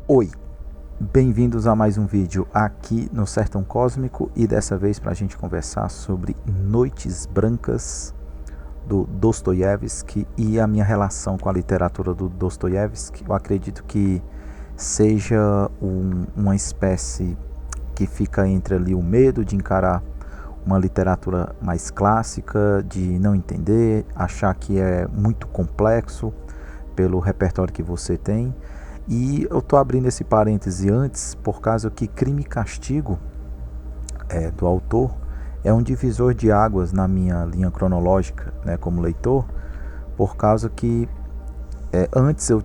Oi, bem-vindos a mais um vídeo aqui no Sertão Cósmico e dessa vez para a gente conversar sobre Noites Brancas do Dostoiévski e a minha relação com a literatura do Dostoiévski. Eu acredito que seja uma espécie que fica entre ali o medo de encarar uma literatura mais clássica, de não entender, achar que é muito complexo pelo repertório que você tem. E eu estou abrindo esse parêntese antes por causa que Crime e Castigo, do autor, é um divisor de águas na minha linha cronológica, né, como leitor, por causa que antes eu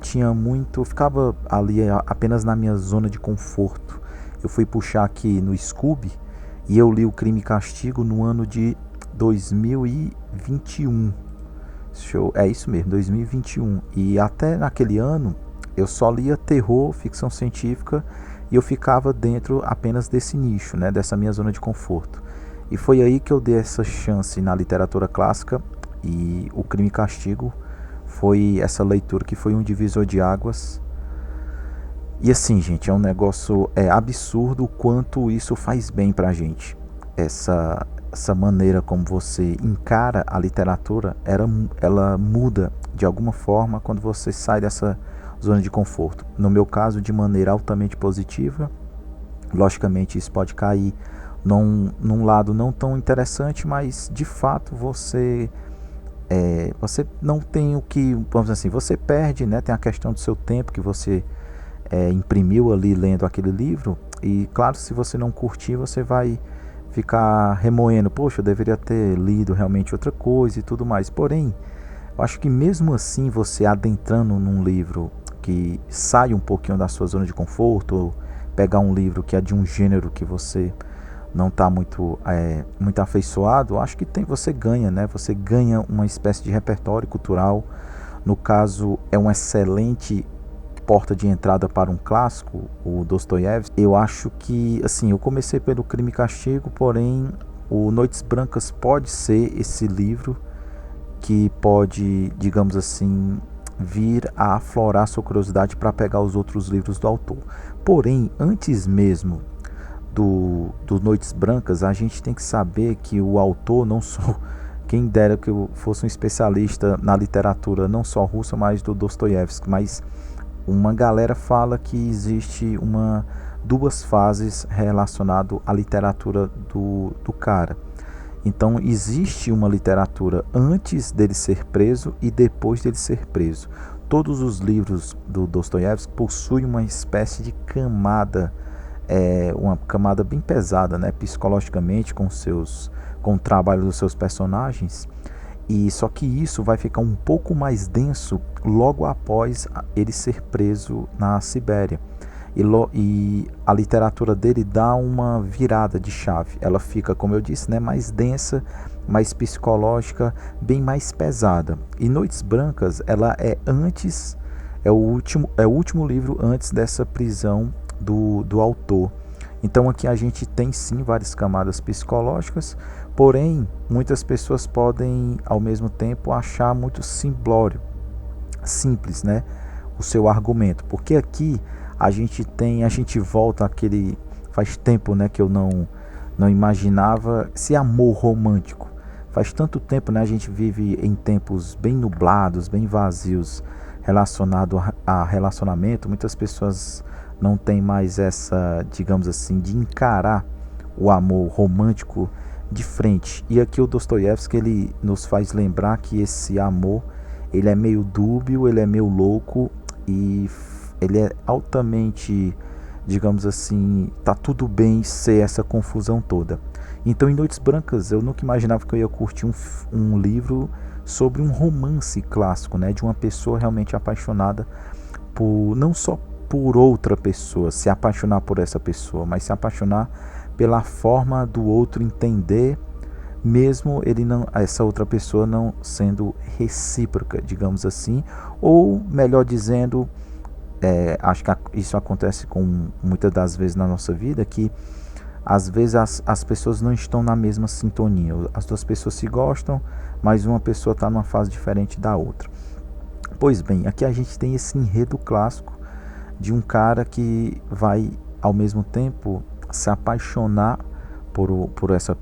ficava ali apenas na minha zona de conforto. Eu fui puxar aqui no Scooby e eu li o Crime e Castigo no ano de 2021. É isso mesmo, 2021. E até naquele ano eu só lia terror, ficção científica, e eu ficava dentro apenas desse nicho, né, dessa minha zona de conforto. E foi aí que eu dei essa chance na literatura clássica, e o Crime e Castigo foi essa leitura que foi um divisor de águas. E assim, gente, é um negócio absurdo o quanto isso faz bem pra gente. Essa maneira como você encara a literatura, ela muda de alguma forma quando você sai dessa zona de conforto. No meu caso, de maneira altamente positiva. Logicamente, isso pode cair num lado não tão interessante, mas de fato você não tem o que, vamos dizer assim, você perde, né? Tem a questão do seu tempo que você imprimiu ali lendo aquele livro, e claro, se você não curtir, você vai ficar remoendo, poxa, eu deveria ter lido realmente outra coisa e tudo mais. Porém, eu acho que mesmo assim, você adentrando num livro que sai um pouquinho da sua zona de conforto, ou pegar um livro que é de um gênero que você não está muito afeiçoado, acho que você ganha, né? Você ganha uma espécie de repertório cultural. No caso, é uma excelente porta de entrada para um clássico, o Dostoiévski. Eu acho que, assim, eu comecei pelo Crime e Castigo, porém, o Noites Brancas pode ser esse livro que pode, digamos assim, vir a aflorar sua curiosidade para pegar os outros livros do autor. Porém, antes mesmo do Noites Brancas, a gente tem que saber que o autor, não só, quem dera que eu fosse um especialista na literatura, não só russa, mas do Dostoiévski, mas uma galera fala que existe duas fases relacionadas à literatura do cara. Então existe uma literatura antes dele ser preso e depois dele ser preso. Todos os livros do Dostoiévski possuem uma espécie de camada, uma camada bem pesada, né, psicologicamente, com o trabalho dos seus personagens. E só que isso vai ficar um pouco mais denso logo após ele ser preso na Sibéria. E a literatura dele dá uma virada de chave. Ela fica, como eu disse, né, mais densa, mais psicológica, bem mais pesada. E Noites Brancas, ela é o último livro antes dessa prisão do autor. Então aqui a gente tem sim várias camadas psicológicas, porém muitas pessoas podem ao mesmo tempo achar muito simplório, simples, né, o seu argumento, porque aqui a gente volta àquele, faz tempo, né, que eu não imaginava esse amor romântico. Faz tanto tempo, né, a gente vive em tempos bem nublados, bem vazios relacionado a relacionamento. Muitas pessoas não têm mais essa, digamos assim, de encarar o amor romântico de frente. E aqui o Dostoiévski, ele nos faz lembrar que esse amor, ele é meio dúbio, ele é meio louco, e ele é altamente, digamos assim, tá tudo bem ser essa confusão toda. Então, em Noites Brancas, eu nunca imaginava que eu ia curtir um livro sobre um romance clássico, né, de uma pessoa realmente apaixonada não só por outra pessoa, se apaixonar por essa pessoa, mas se apaixonar pela forma do outro entender, mesmo essa outra pessoa não sendo recíproca, digamos assim, ou melhor dizendo, acho que isso acontece muitas das vezes na nossa vida, que às vezes as pessoas não estão na mesma sintonia. As duas pessoas se gostam, mas uma pessoa está numa fase diferente da outra. Pois bem, aqui a gente tem esse enredo clássico de um cara que vai ao mesmo tempo se apaixonar por essa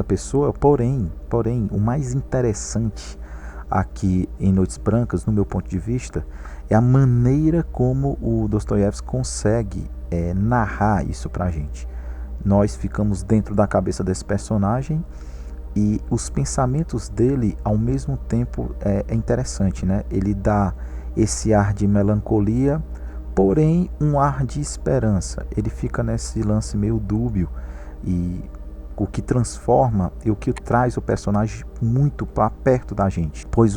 pessoa, porém, o mais interessante aqui em Noites Brancas, no meu ponto de vista, é a maneira como o Dostoiévski consegue narrar isso pra gente. Nós ficamos dentro da cabeça desse personagem e os pensamentos dele, ao mesmo tempo, é interessante, né? Ele dá esse ar de melancolia, porém um ar de esperança. Ele fica nesse lance meio dúbio, e o que transforma e o que traz o personagem muito para perto da gente, pois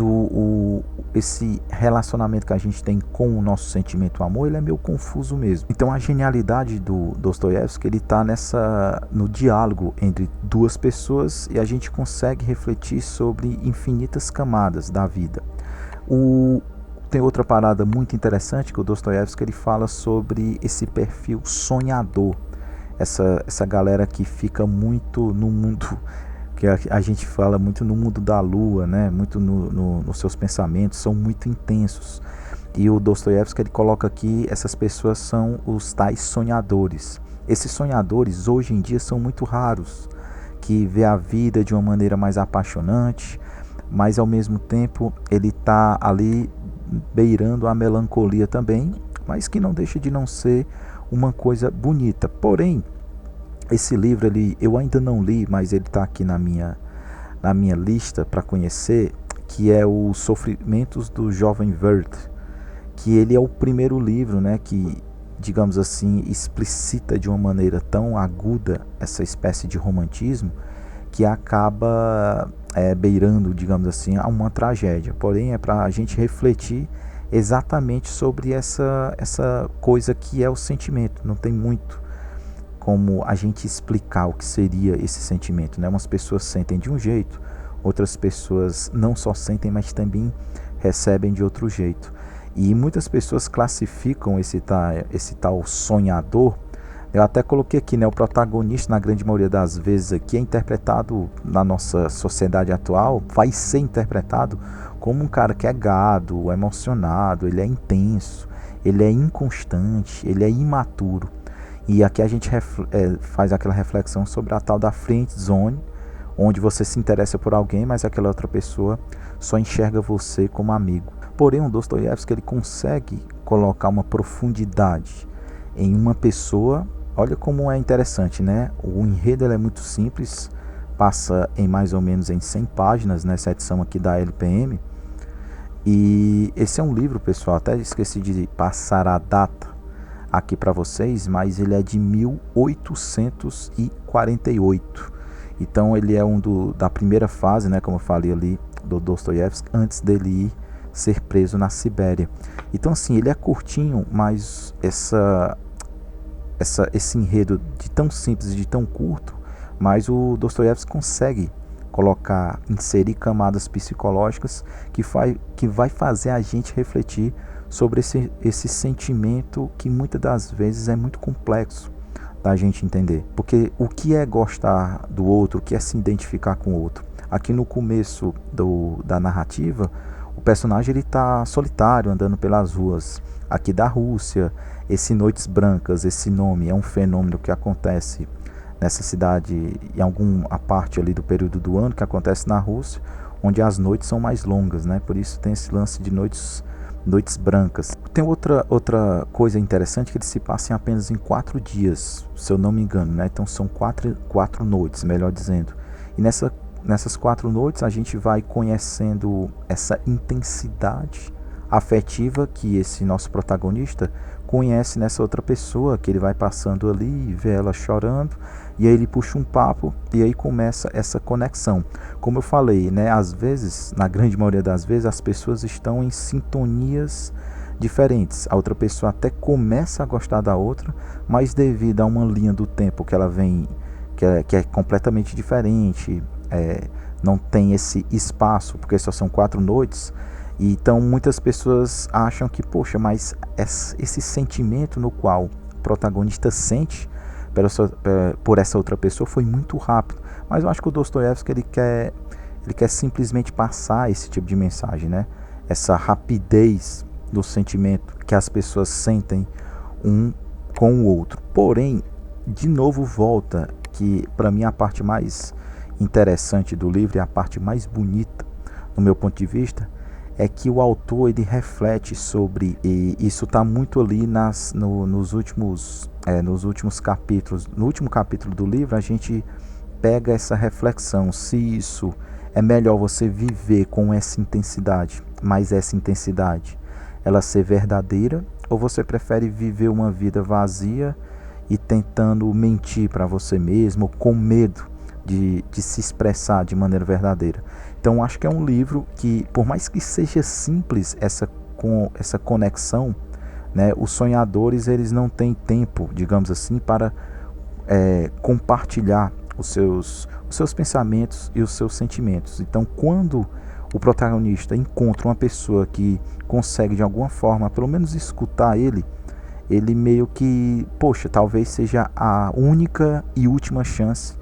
esse relacionamento que a gente tem com o nosso sentimento amor, ele é meio confuso mesmo. Então a genialidade do Dostoiévski, ele está no diálogo entre duas pessoas, e a gente consegue refletir sobre infinitas camadas da vida. Tem outra parada muito interessante que o Dostoiévski, ele fala sobre esse perfil sonhador, essa galera que fica muito no mundo, que a gente fala muito no mundo da lua, né? Muito nos seus pensamentos, são muito intensos. E o Dostoiévski, ele coloca aqui, essas pessoas são os tais sonhadores. Esses sonhadores hoje em dia são muito raros, que vê a vida de uma maneira mais apaixonante, mas ao mesmo tempo ele está ali beirando a melancolia também, mas que não deixa de não ser uma coisa bonita. Porém, esse livro eu ainda não li, mas ele está aqui na minha lista para conhecer, que é Os Sofrimentos do Jovem Werther, que ele é o primeiro livro, né, que, digamos assim, explicita de uma maneira tão aguda essa espécie de romantismo, que acaba beirando, digamos assim, a uma tragédia. Porém, é para a gente refletir exatamente sobre essa coisa que é o sentimento. Não tem muito como a gente explicar o que seria esse sentimento, né? Umas pessoas sentem de um jeito, outras pessoas não só sentem, mas também recebem de outro jeito. E muitas pessoas classificam esse tal sonhador. Eu até coloquei aqui, né, o protagonista, na grande maioria das vezes aqui, é interpretado na nossa sociedade atual, vai ser interpretado como um cara que é gado, emocionado, ele é intenso, ele é inconstante, ele é imaturo. E aqui a gente faz aquela reflexão sobre a tal da friend zone, onde você se interessa por alguém, mas aquela outra pessoa só enxerga você como amigo. Porém, o Dostoiévski, ele consegue colocar uma profundidade em uma pessoa. Olha como é interessante, né? O enredo é muito simples, passa em mais ou menos em 100 páginas, nessa edição aqui da LPM. E esse é um livro, pessoal, até esqueci de passar a data aqui para vocês, mas ele é de 1848. Então ele é da primeira fase, né, como eu falei ali, do Dostoiévski, antes dele ir ser preso na Sibéria. Então assim, ele é curtinho, mas esse enredo de tão simples e de tão curto, mas o Dostoiévski consegue inserir camadas psicológicas que vai fazer a gente refletir sobre esse sentimento que muitas das vezes é muito complexo da gente entender. Porque o que é gostar do outro, o que é se identificar com o outro? Aqui no começo da narrativa, o personagem está solitário, andando pelas ruas aqui da Rússia. Esse Noites Brancas, esse nome é um fenômeno que acontece nessa cidade em alguma parte ali do período do ano, que acontece na Rússia, onde as noites são mais longas, né? Por isso tem esse lance de noites brancas. Tem outra coisa interessante, que ele se passa em apenas em 4 dias, se eu não me engano, né? Então são quatro noites, melhor dizendo. E nessas 4 noites a gente vai conhecendo essa intensidade afetiva que esse nosso protagonista conhece nessa outra pessoa, que ele vai passando ali e vê ela chorando, e aí ele puxa um papo e aí começa essa conexão. Como eu falei, né, às vezes, na grande maioria das vezes, as pessoas estão em sintonias diferentes. A outra pessoa até começa a gostar da outra, mas devido a uma linha do tempo que ela vem, que é completamente diferente, não tem esse espaço, porque só são 4 noites. E então muitas pessoas acham que, poxa, mas esse sentimento no qual o protagonista sente por essa outra pessoa foi muito rápido. Mas eu acho que o Dostoiévski, ele quer simplesmente passar esse tipo de mensagem, né? Essa rapidez do sentimento que as pessoas sentem um com o outro. Porém, de novo volta que para mim a parte mais interessante do livro e a parte mais bonita, no meu ponto de vista, é que o autor ele reflete sobre, e isso está muito ali nos últimos capítulos. No último capítulo do livro a gente pega essa reflexão, se isso é melhor você viver com essa intensidade, mas essa intensidade ela ser verdadeira, ou você prefere viver uma vida vazia e tentando mentir para você mesmo, com medo de se expressar de maneira verdadeira. Então acho que é um livro que, por mais que seja simples essa conexão, né, os sonhadores eles não têm tempo, digamos assim, para compartilhar os seus pensamentos e os seus sentimentos. Então quando o protagonista encontra uma pessoa que consegue de alguma forma pelo menos escutar ele meio que, poxa, talvez seja a única e última chance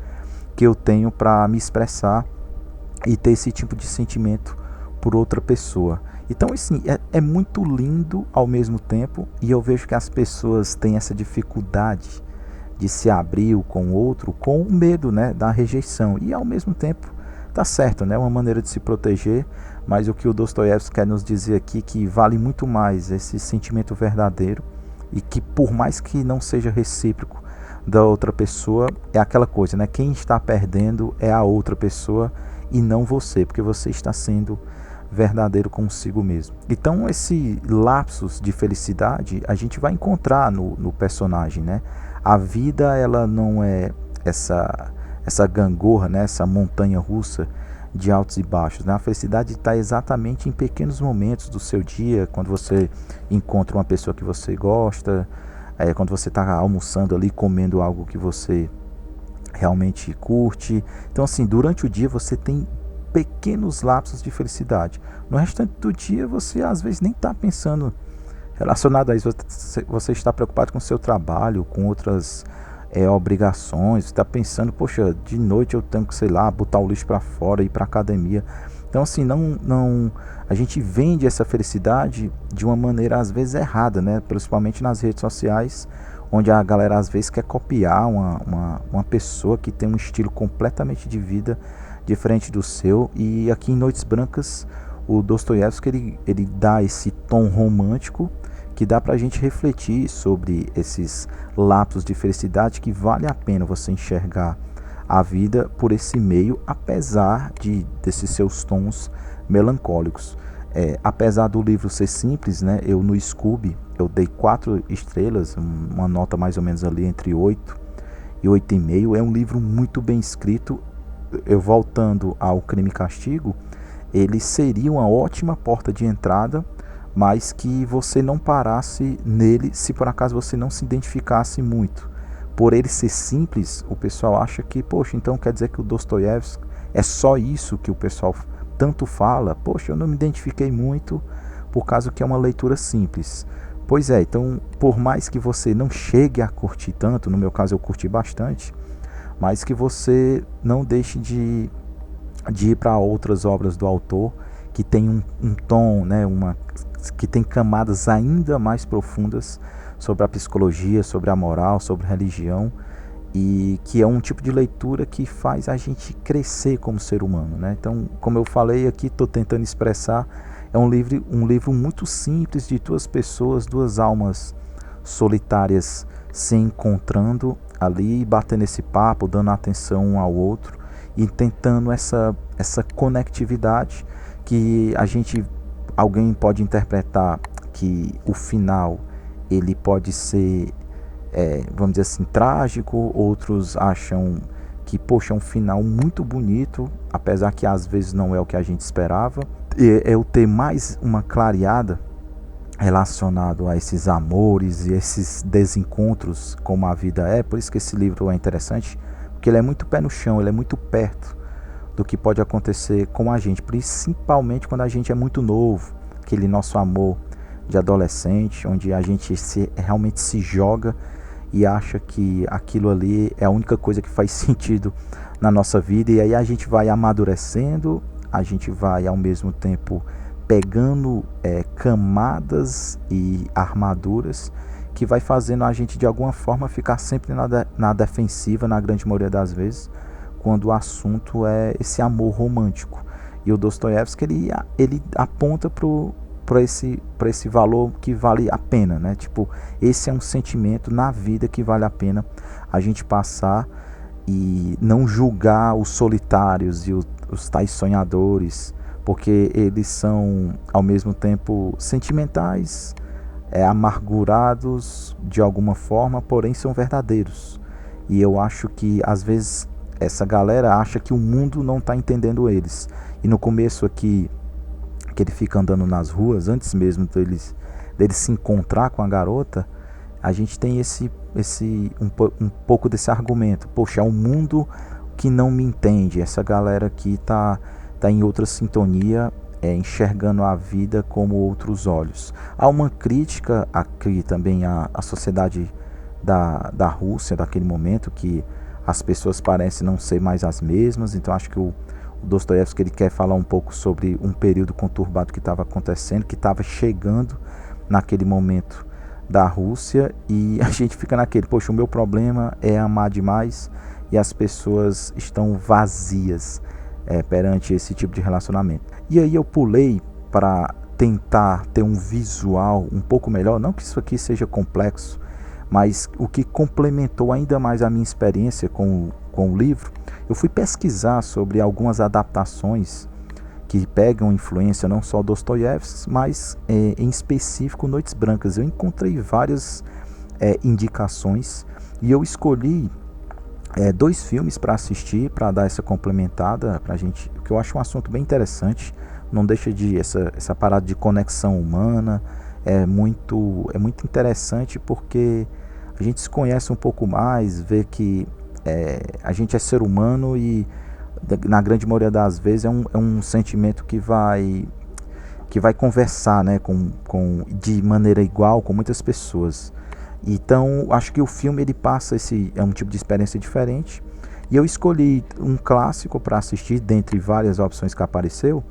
que eu tenho para me expressar e ter esse tipo de sentimento por outra pessoa. Então, assim, é muito lindo ao mesmo tempo, e eu vejo que as pessoas têm essa dificuldade de se abrir com o outro com o medo, né, da rejeição. E ao mesmo tempo, tá certo, né, uma maneira de se proteger, mas o que o Dostoiévski quer nos dizer aqui que vale muito mais esse sentimento verdadeiro, e que por mais que não seja recíproco da outra pessoa, é aquela coisa, né, quem está perdendo é a outra pessoa e não você, porque você está sendo verdadeiro consigo mesmo. Então esse lapsus de felicidade a gente vai encontrar no personagem, né? A vida ela não é essa gangorra, né? Essa montanha russa de altos e baixos, né? A felicidade está exatamente em pequenos momentos do seu dia, quando você encontra uma pessoa que você gosta, quando você está almoçando ali, comendo algo que você realmente curte. Então assim, durante o dia você tem pequenos lapsos de felicidade. No restante do dia você às vezes nem está pensando relacionado a isso. Você está preocupado com o seu trabalho, com outras obrigações. Você está pensando, poxa, de noite eu tenho que, sei lá, botar o lixo para fora, ir para academia. Então assim, a gente vende essa felicidade de uma maneira às vezes errada, né? Principalmente nas redes sociais, onde a galera às vezes quer copiar uma pessoa que tem um estilo completamente de vida diferente do seu. E aqui em Noites Brancas, o Dostoiévski ele dá esse tom romântico que dá pra gente refletir sobre esses lapsos de felicidade, que vale a pena você enxergar a vida por esse meio, apesar desses seus tons melancólicos. Apesar do livro ser simples, né, eu no Scooby eu dei 4 estrelas, uma nota mais ou menos ali entre 8 e 8,5. É um livro muito bem escrito. Eu voltando ao Crime e Castigo, ele seria uma ótima porta de entrada, mas que você não parasse nele se por acaso você não se identificasse muito. Por ele ser simples, o pessoal acha que, poxa, então quer dizer que o Dostoiévski é só isso que o pessoal tanto fala? Poxa, eu não me identifiquei muito por causa que é uma leitura simples. Pois é, então por mais que você não chegue a curtir tanto, no meu caso eu curti bastante, mas que você não deixe de ir para outras obras do autor que tem um tom, né, que tem camadas ainda mais profundas sobre a psicologia, sobre a moral, sobre a religião, e que é um tipo de leitura que faz a gente crescer como ser humano, né? Então, como eu falei aqui, estou tentando expressar, é um livro muito simples de duas pessoas, duas almas solitárias se encontrando ali, batendo esse papo, dando atenção um ao outro e tentando essa conectividade que alguém pode interpretar que o final ele pode ser, vamos dizer assim, trágico. Outros acham que, poxa, é um final muito bonito, apesar que às vezes não é o que a gente esperava. Eu ter mais uma clareada relacionado a esses amores e esses desencontros como a vida é. Por isso que esse livro é interessante, porque ele é muito pé no chão, ele é muito perto do que pode acontecer com a gente, principalmente quando a gente é muito novo, aquele nosso amor de adolescente, onde a gente realmente se joga e acha que aquilo ali é a única coisa que faz sentido na nossa vida. E aí a gente vai amadurecendo, a gente vai ao mesmo tempo pegando camadas e armaduras que vai fazendo a gente de alguma forma ficar sempre na defensiva, na grande maioria das vezes, quando o assunto é esse amor romântico. E o Dostoiévski ele aponta para esse valor que vale a pena, né? Tipo, esse é um sentimento na vida que vale a pena a gente passar e não julgar os solitários e os tais sonhadores, porque eles são ao mesmo tempo sentimentais, amargurados de alguma forma, porém são verdadeiros. E eu acho que às vezes essa galera acha que o mundo não está entendendo eles. E no começo aqui, que ele fica andando nas ruas, antes mesmo dele se encontrar com a garota, a gente tem um pouco desse argumento. Poxa, é um mundo que não me entende. Essa galera aqui tá em outra sintonia, enxergando a vida como outros olhos. Há uma crítica aqui também à sociedade da Rússia daquele momento, que as pessoas parecem não ser mais as mesmas. Então acho que o Dostoiévski ele quer falar um pouco sobre um período conturbado que estava acontecendo, que estava chegando naquele momento da Rússia, e a gente fica naquele, poxa, o meu problema é amar demais e as pessoas estão vazias perante esse tipo de relacionamento. E aí eu pulei para tentar ter um visual um pouco melhor, não que isso aqui seja complexo, mas o que complementou ainda mais a minha experiência com o livro, eu fui pesquisar sobre algumas adaptações que pegam influência não só Dostoiévski, mas em específico Noites Brancas. Eu encontrei várias indicações e eu escolhi 2 filmes para assistir, para dar essa complementada para a gente, que eu acho um assunto bem interessante. Não deixa de essa parada de conexão humana, é muito interessante, porque a gente se conhece um pouco mais, vê que a gente é ser humano e na grande maioria das vezes é um sentimento que vai conversar, né, de maneira igual com muitas pessoas. Então acho que o filme ele passa é um tipo de experiência diferente, e eu escolhi um clássico para assistir dentre várias opções que apareceu.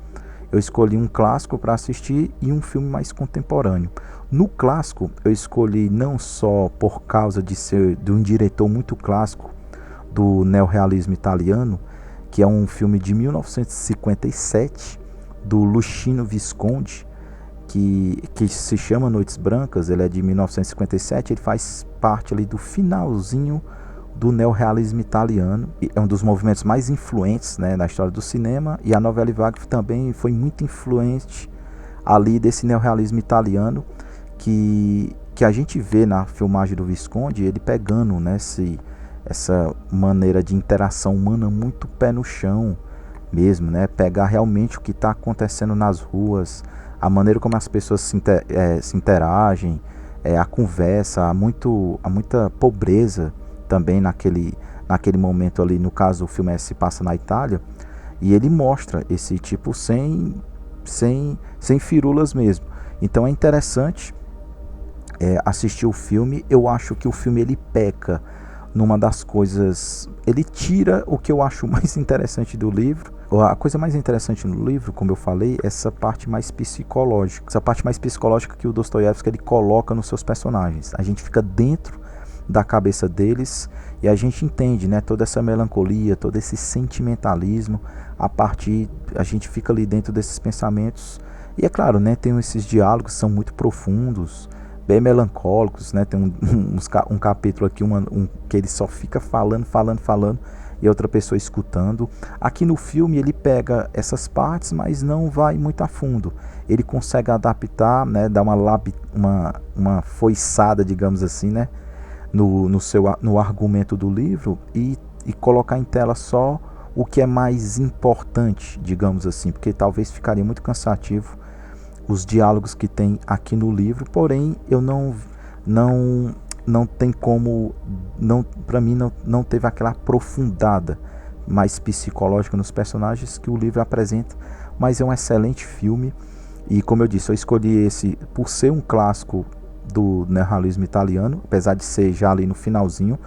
Eu escolhi um clássico para assistir e um filme mais contemporâneo. No clássico eu escolhi não só por causa de ser de um diretor muito clássico do neorrealismo italiano, que é um filme de 1957 do Luchino Visconti, que se chama Noites Brancas. Ele é de 1957, ele faz parte ali do finalzinho do neorrealismo italiano, é um dos movimentos mais influentes, né, na história do cinema, e a Nouvelle Vague também foi muito influente ali desse neorrealismo italiano, que a gente vê na filmagem do Visconti, ele pegando, né, essa maneira de interação humana muito pé no chão mesmo, né, pegar realmente o que está acontecendo nas ruas, a maneira como as pessoas se interagem, a conversa, há muita pobreza também naquele momento ali. No caso, o filme se passa na Itália, e ele mostra esse tipo sem firulas mesmo. Então é interessante assistir o filme. Eu acho que o filme ele peca numa das coisas, ele tira o que eu acho mais interessante do livro. A coisa mais interessante no livro, como eu falei, é essa parte mais psicológica. Essa parte mais psicológica que o Dostoiévski ele coloca nos seus personagens. A gente fica dentro da cabeça deles e a gente entende, né, toda essa melancolia, todo esse sentimentalismo. A gente fica ali dentro desses pensamentos. E é claro, né, tem esses diálogos que são muito profundos, bem melancólicos, né? Tem um capítulo aqui que ele só fica falando e outra pessoa escutando. Aqui no filme ele pega essas partes, mas não vai muito a fundo. Ele consegue adaptar, né, dar uma foiçada, digamos assim, né, no argumento do livro, e colocar em tela só o que é mais importante, digamos assim, porque talvez ficaria muito cansativo os diálogos que tem aqui no livro. Porém eu não tem como, para mim não teve aquela aprofundada mais psicológica nos personagens que o livro apresenta, mas é um excelente filme. E como eu disse, eu escolhi esse por ser um clássico do neorrealismo italiano, apesar de ser já ali no finalzinho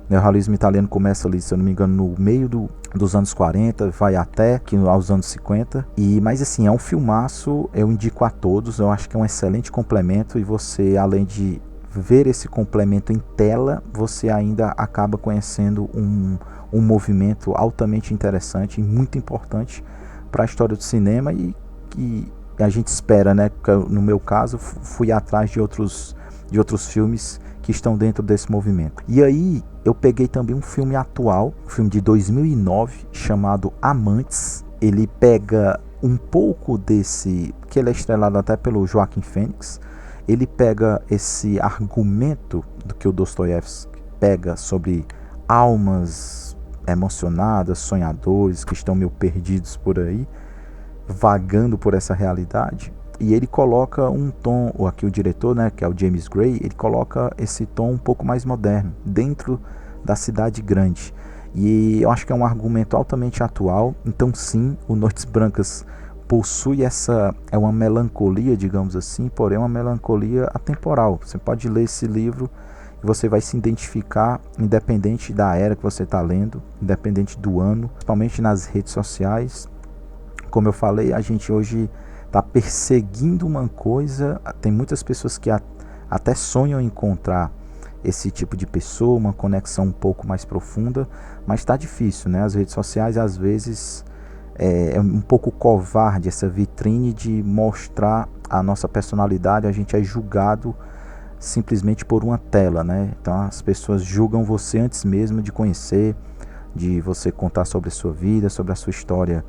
O neorrealismo italiano começa ali, se eu não me engano, no meio dos anos 40, vai até aos anos 50. Mas assim, é um filmaço, eu indico a todos, eu acho que é um excelente complemento, e você, além de ver esse complemento em tela, você ainda acaba conhecendo um movimento altamente interessante e muito importante para a história do cinema, e a gente espera, né? No meu caso, fui atrás de outros filmes que estão dentro desse movimento. E aí eu peguei também um filme atual, um filme de 2009 chamado Amantes. Ele pega um pouco desse, que ele é estrelado até pelo Joaquin Phoenix. Ele pega esse argumento do que o Dostoiévski pega sobre almas emocionadas, sonhadores que estão meio perdidos por aí, vagando por essa realidade. E ele coloca um tom, ou aqui o diretor, né, que é o James Gray, ele coloca esse tom um pouco mais moderno, dentro da cidade grande. E eu acho que é um argumento altamente atual. Então sim, o Noites Brancas possui é uma melancolia, digamos assim, porém uma melancolia atemporal. Você pode ler esse livro e você vai se identificar, independente da era que você está lendo, independente do ano, principalmente nas redes sociais. Como eu falei, a gente hoje está perseguindo uma coisa, tem muitas pessoas que até sonham em encontrar esse tipo de pessoa, uma conexão um pouco mais profunda, mas está difícil, né? As redes sociais às vezes é um pouco covarde essa vitrine de mostrar a nossa personalidade, a gente é julgado simplesmente por uma tela, né? Então as pessoas julgam você antes mesmo de conhecer, de você contar sobre a sua vida, sobre a sua história,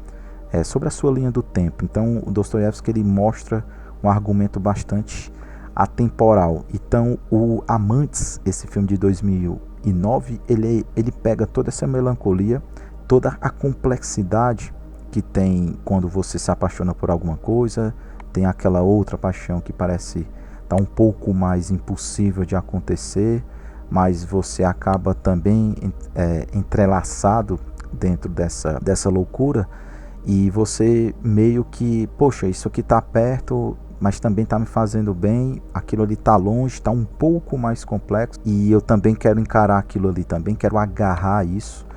sobre a sua linha do tempo. Então o Dostoiévski, ele mostra um argumento bastante atemporal. Então o Amantes, esse filme de 2009, ele pega toda essa melancolia, toda a complexidade que tem quando você se apaixona por alguma coisa, tem aquela outra paixão que parece estar um pouco mais impossível de acontecer, mas você acaba também entrelaçado dentro dessa loucura. E você meio que, poxa, isso aqui está perto, mas também está me fazendo bem, aquilo ali está longe, está um pouco mais complexo, e eu também quero encarar aquilo ali, também quero agarrar isso.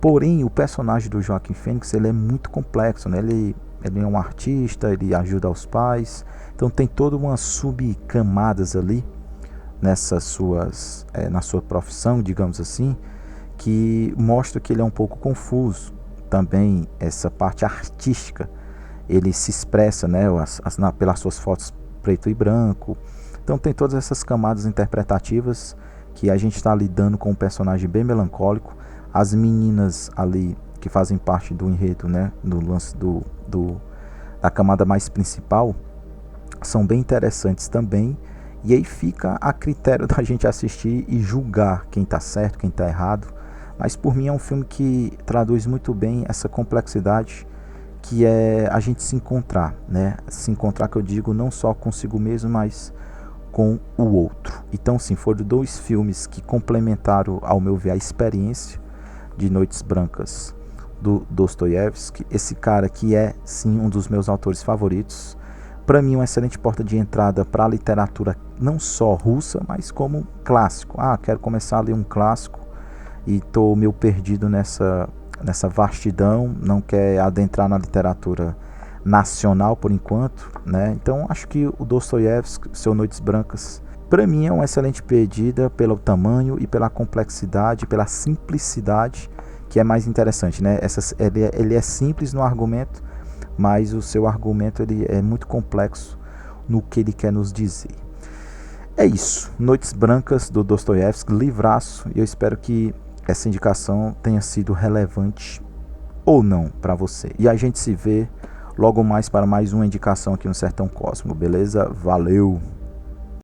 Porém, o personagem do Joaquin Phoenix, ele é muito complexo, né? Ele é um artista, ele ajuda os pais, então tem toda uma subcamadas ali na sua profissão, digamos assim, que mostra que ele é um pouco confuso. Também essa parte artística, ele se expressa, né, pelas suas fotos preto e branco. Então tem todas essas camadas interpretativas que a gente está lidando com um personagem bem melancólico. As meninas ali que fazem parte do enredo, né, do lance da camada mais principal, são bem interessantes também. E aí fica a critério da gente assistir e julgar quem está certo, quem está errado. Mas por mim é um filme que traduz muito bem essa complexidade, que é a gente se encontrar, né? Se encontrar, que eu digo, não só consigo mesmo, mas com o outro. Então sim, foram dois filmes que complementaram, ao meu ver, a experiência de Noites Brancas do Dostoiévski. Esse cara que é sim um dos meus autores favoritos. Para mim, uma excelente porta de entrada para a literatura, não só russa, mas como clássico. Quero começar a ler um clássico e estou meio perdido nessa vastidão, não quer adentrar na literatura nacional por enquanto, né? Então acho que o Dostoiévski, seu Noites Brancas, para mim é uma excelente pedida pelo tamanho e pela complexidade, pela simplicidade, que é mais interessante, né? Ele é simples no argumento, mas o seu argumento ele é muito complexo no que ele quer nos dizer. É isso, Noites Brancas do Dostoiévski, livraço, e eu espero que essa indicação tenha sido relevante ou não para você. E a gente se vê logo mais para mais uma indicação aqui no Sertão Cosmo, beleza? Valeu!